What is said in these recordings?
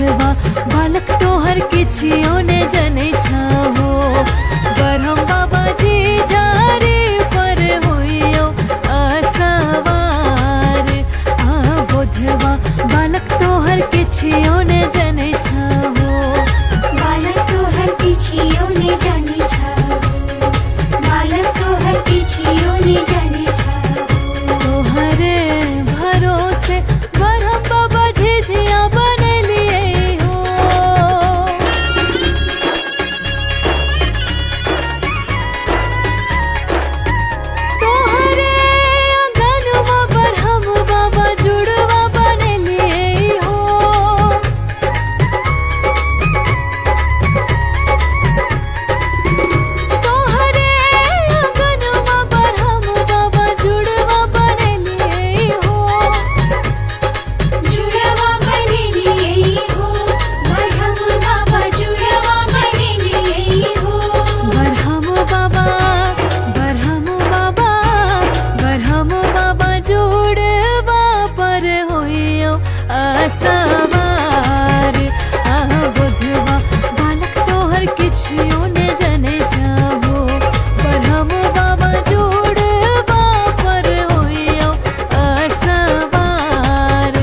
बुधवा बालक तोहर किछियो ने जनै छहो बरहम बाबा जी जारे पर होइयो असवार बुधवा बालक तोहर किछियो ने जनै छहो बालक तोहर किछियो ने जाने छहो बालक तोहर किछियो ने जाने छहो तोहरे भरोसे बरहम बाबा झिझिया बनलिए हो तोहरे आंगनवा बरहम बाबा जुड़वा बनलिए हो तोहरे आंगनवा बरहम बाबा जुड़वा बनलिए हो जुड़वा बने लिए हो बरहम बाबा जुड़वा बने लिए हो बरहम बाबा बरहम बाबा जुड़वा पर होइयो असवार बुधवा बालक तोहर किछियो ने जनै छहो बरहम बाबा जुड़वा पर होइयो असवार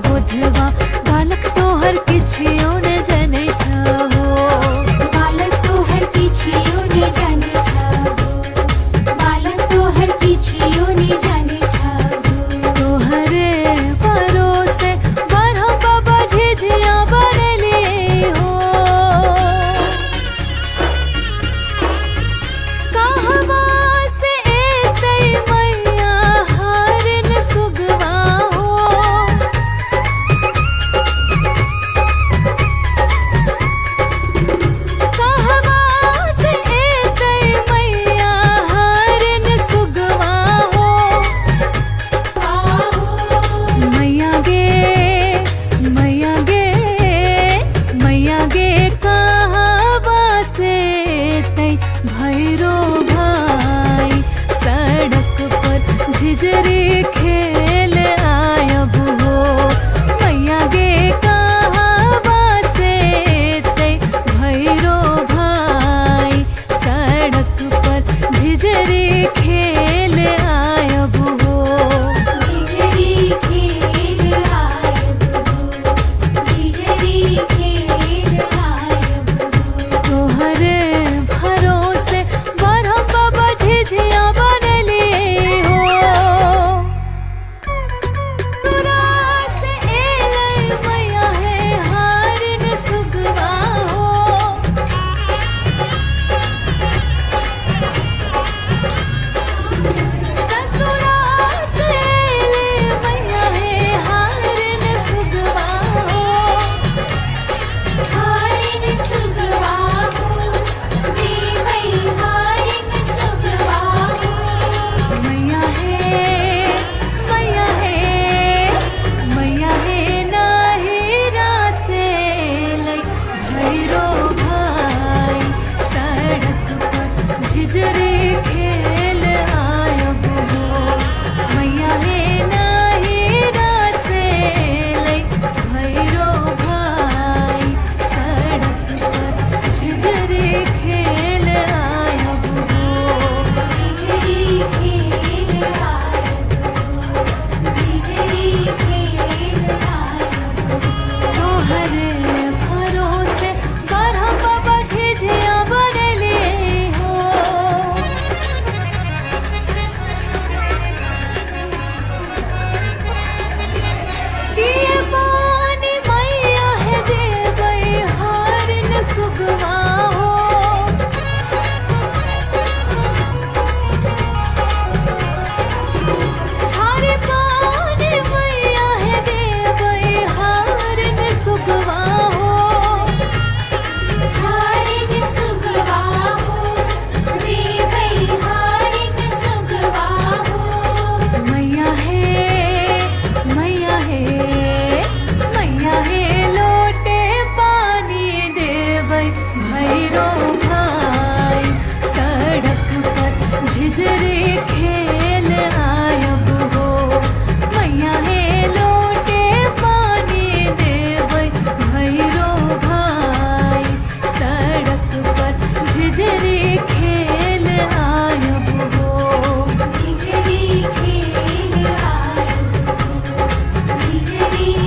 बुधवा बालक तोहर किछियो ने जनै छहो बालक तोहर किछियो ने जाने छहो बालक तोहर किछियो ने जाने छहो तोहरे भरोसे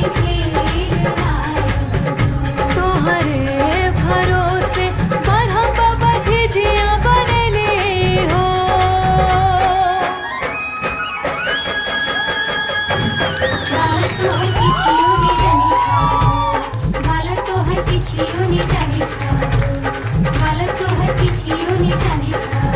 घेर आयब तोहरे भरोसे बरहम बाबा झिझिया बनले हो। माला तोहर किछियो ने जाने छाओ माला तोहर किछियो ने जाने छाओ माला तोहर किछियो ने जाने छाओ